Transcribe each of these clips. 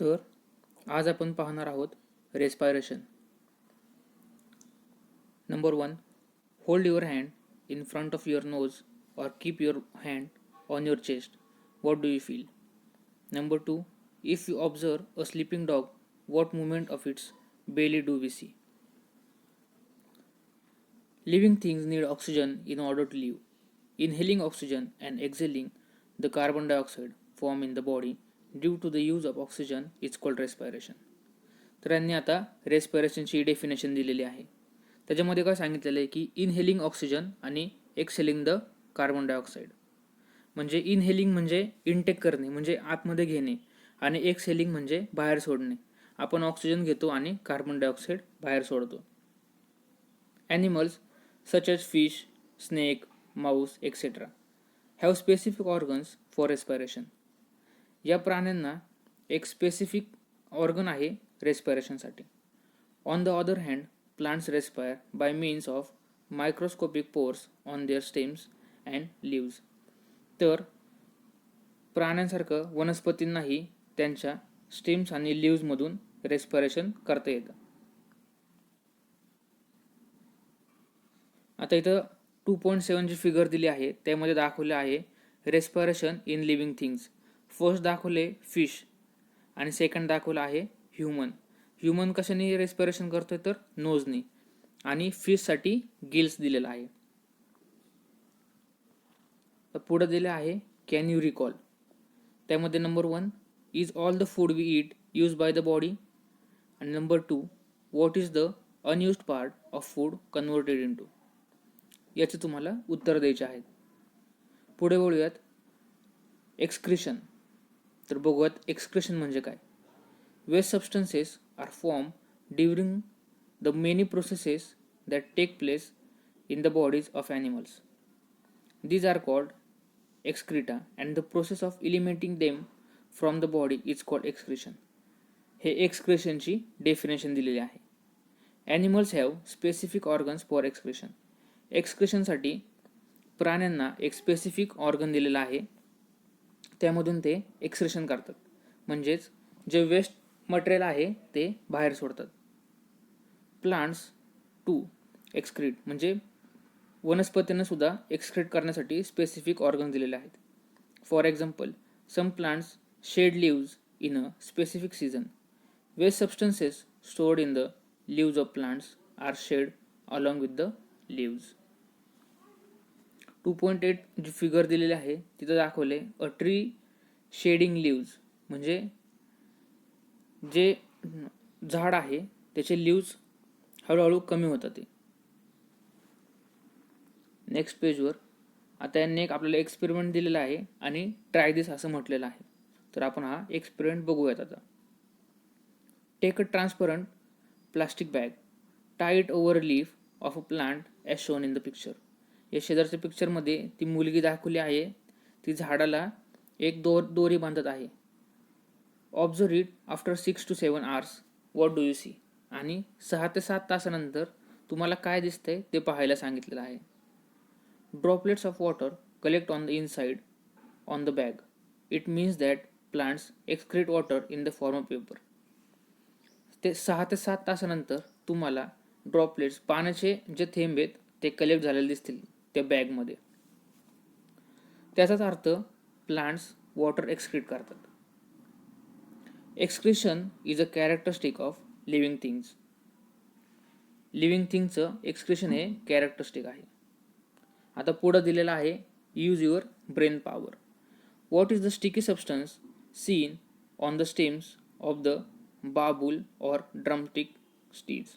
तर आज आपण पाहणार आहोत respiration. Number 1. Hold your hand in front of your nose or keep your hand on your chest. What do you feel? Number 2. If you observe a sleeping dog, what movement of its belly do we see? Living things need oxygen in order to live. Inhaling oxygen and exhaling the carbon dioxide formed in the body due to the use of oxygen is called respiration. तर यांनी आता रेस्पिरेशनची definition दिलेली आहे. त्याच्यामध्ये काय सांगितलेलं आहे की इनहेलिंग ऑक्सिजन आणि एक्सहेलिंग द कार्बन डायऑक्साईड. म्हणजे इनहेलिंग म्हणजे इनटेक करणे म्हणजे आतमध्ये घेणे आणि एक्सहेलिंग म्हणजे बाहेर सोडणे. आपण ऑक्सिजन घेतो आणि कार्बन डायऑक्साईड बाहेर सोडतो. Animals such as fish, snake, mouse etcetera have specific organs for respiration. या प्राण्यांना एक स्पेसिफिक ऑर्गन आहे रेस्पिरेशनसाठी. On the other hand, plants respire by means of microscopic pores on their stems and leaves. तर प्राण्यांसारखं वनस्पतींनाही त्यांच्या stems आणि लिव्हजमधून respiration करता येतं. आता इथं 2.7 जी फिगर दिली आहे त्यामध्ये दाखवले आहे respiration in living things. First दाखवले फिश आणि सेकंड दाखवलं आहे ह्युमन. ह्युमन कशाने रेस्पिरेशन करतोय तर नोजने, आणि फिशसाठी गिल्स दिलेला आहे. पुढे दिले आहे कॅन यू रिकॉल. त्यामध्ये number 1 is all the food we eat use by the body, आणि number 2 what is the unused part of food converted into. याचे तुम्हाला उत्तर द्यायचे आहेत. पुढे बोलूयात एक्सक्रिशन. तर बघूयात एक्सक्रिशन म्हणजे काय. Waste substances are formed during the many processes that take place in the bodies of animals. These are called excreta and the process of eliminating them from the body is called excretion. हे excretion ची definition दिलेली आहे. Animals have specific organs for excretion. Excretion साठी प्राण्यांना एक specific organ दिलेला आहे, त्यामधून ते एक्सक्रेशन करतात. म्हणजेच जे वेस्ट मटेरियल आहे ते बाहेर सोडतात. प्लांट्स टू एक्सक्रीट म्हणजे वनस्पतींना सुद्धा एक्सक्रीट करण्यासाठी स्पेसिफिक ऑर्गन दिलेले आहेत. For example, some plants shed leaves in a specific season. Waste substances stored in the leaves of plants are shed along with the leaves. 2.8 जी फिगर दिलेली आहे तिथं दाखवले अ ट्री शेडिंग लिव्ज म्हणजे जे झाड आहे त्याचे लिव्ज हळूहळू कमी होतात. ते नेक्स्ट पेजवर आता यांनी एक आपल्याला एक्सपेरिमेंट दिलेला आहे आणि ट्राय दिस असं म्हटलेलं आहे. तर आपण हा एक्सपेरिमेंट बघूयात आता. Take a transparent plastic bag, tie it over a leaf of a plant as shown in the picture. या शेजारच्या पिक्चरमध्ये ती मुलगी दाखवली आहे, ती झाडाला एक दोरी बांधत आहे. Observe it after 6 to 7 hours. What do you see. आणि 6 ते 7 तासानंतर तुम्हाला काय दिसतंय ते पाहायला सांगितलेलं आहे. Droplets of water collect on the inside on the bag. It means that plants excrete water in the form of paper. ते 6 ते 7 तासानंतर तुम्हाला ड्रॉपलेट्स पाण्याचे जे थेंब आहेत ते कलेक्ट झालेले दिसतील त्या बॅगमध्ये. त्याचाच अर्थ प्लांट्स वॉटर एक्सक्रीट करतात. Excretion is a characteristic of living things. Living थिंगचं एक्सक्रिशन हे कॅरेक्टरिस्टिक आहे. आता पुढं दिलेलं आहे use your brain power. What is the sticky substance seen on the stems of the babul or drumstick स्टीज.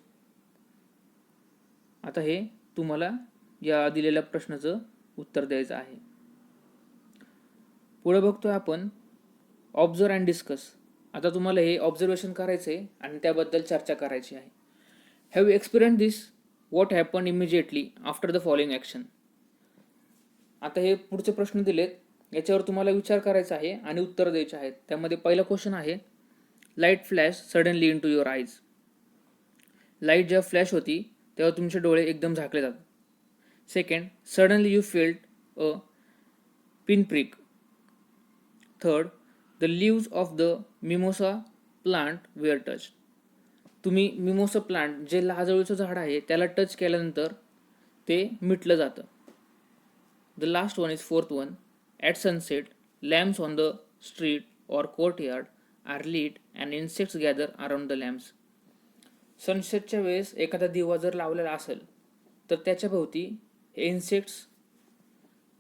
आता हे तुम्हाला या दिलेल्या प्रश्नाचं उत्तर द्यायचं आहे. पुढे बघतोय आपण ऑब्झर्व अँड डिस्कस. आता तुम्हाला हे ऑब्झर्वेशन करायचं आहे आणि त्याबद्दल चर्चा करायची आहे. Have you experience this. What happen immediately after the following action. आता हे पुढचे प्रश्न दिलेत, याच्यावर तुम्हाला विचार करायचा आहे आणि उत्तर द्यायचे आहेत. त्यामध्ये पहिला क्वेश्चन आहे light flash suddenly into your eyes. Light जेव्हा फ्लॅश होती तेव्हा तुमचे डोळे एकदम झाकले जातात. Second, suddenly you felt a pin prick. Third, the leaves of the mimosa plant were touch. तुम्ही मिमोसा प्लांट जे लाजळूचं झाड आहे त्याला टच केल्यानंतर ते मिटलं जातं. The last one is fourth one. At sunset lamps on the street or courtyard are lit and insects gather around the lamps. सनसेटच्या वेळेस एखादा दिवा जर लावलेला असेल तर त्याच्या भोवती इन्सेक्ट्स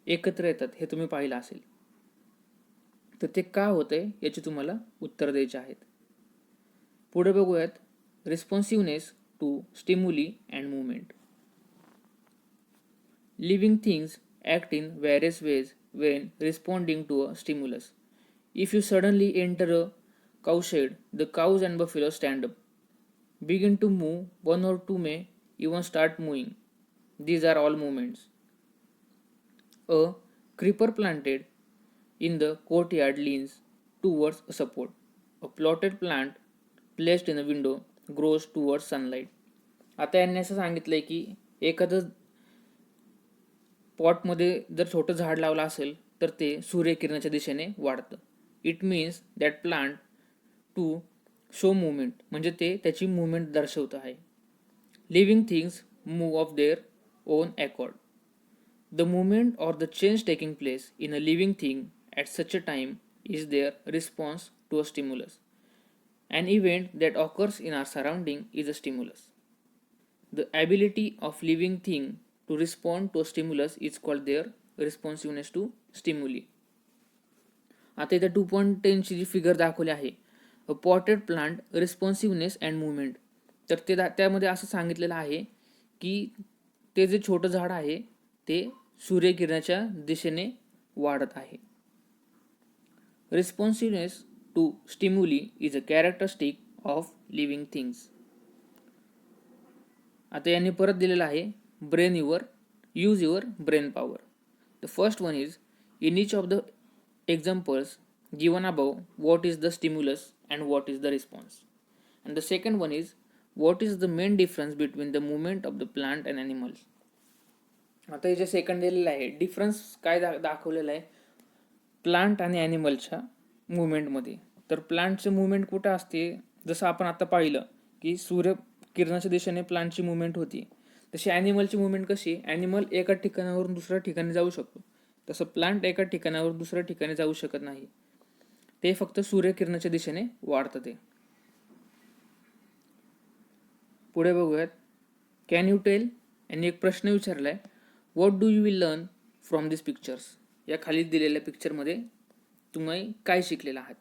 एकत्र येतात, हे तुम्ही पाहिलं असेल. तर ते का होतंय याची तुम्हाला उत्तर द्यायची आहेत. पुढे बघूयात responsiveness to stimuli and movement. Living things act in various ways when responding to a stimulus. If you suddenly enter a cowshed, the cows and buffalo stand up, begin to move, one or two may even start moving. These are all movements. A creeper planted in the courtyard leans towards a support. A plotted plant placed in a window grows towards sunlight. आता यांनी असं सांगितलंय की एखादं पॉटमध्ये जर छोटं झाड लावलं असेल तर ते सूर्यकिरणाच्या दिशेने वाढतं. It means that plant to show movement, म्हणजे ते त्याची मुवमेंट दर्शवत आहे. Living things move of their own accord. The movement or the change taking place in a living thing at such a time is their response to a stimulus. An event that occurs in our surrounding is a stimulus. The ability of living thing to respond to a stimulus is called their responsiveness to stimuli. आता इथे 2.10 ची जी figure दाखवली आहे, अ potted plant रिस्पॉन्सिव्हनेस and movement, तर ते त्यामध्ये असं सांगितलेलं आहे की ते जे छोटं झाड आहे ते सूर्यकिरणाच्या दिशेने वाढत आहे. Responsiveness to stimuli is a characteristic of living things. आता यांनी परत दिलेलं आहे use your brain power. The first one is in each of the examples given above what is the stimulus and what is the response. And the second one is what is the main difference between the movement of the plant and animals. आता हे जे second दिलेलं आहे difference काय दाखवलेलं आहे plant आणि ॲनिमलच्या मुवमेंटमध्ये. तर प्लांटचं मुवमेंट कुठं असते, जसं आपण आता पाहिलं की सूर्यकिरणाच्या दिशेने प्लांटची मुवमेंट होती, तशी ॲनिमलची मुवमेंट कशी, ॲनिमल एका ठिकाणावरून दुसऱ्या ठिकाणी जाऊ शकतो, तसं प्लांट एका ठिकाणावरून दुसऱ्या ठिकाणी जाऊ शकत नाही. ते फक्त सूर्यकिरणाच्या दिशेने वाढतं. ते पुढे बघूयात. कॅन यू टेल, यांनी एक प्रश्न विचारलाय, what do you will learn from this pictures. या खाली दिलेल्या पिक्चरमध्ये तुम्ही काय शिकलेला आहात.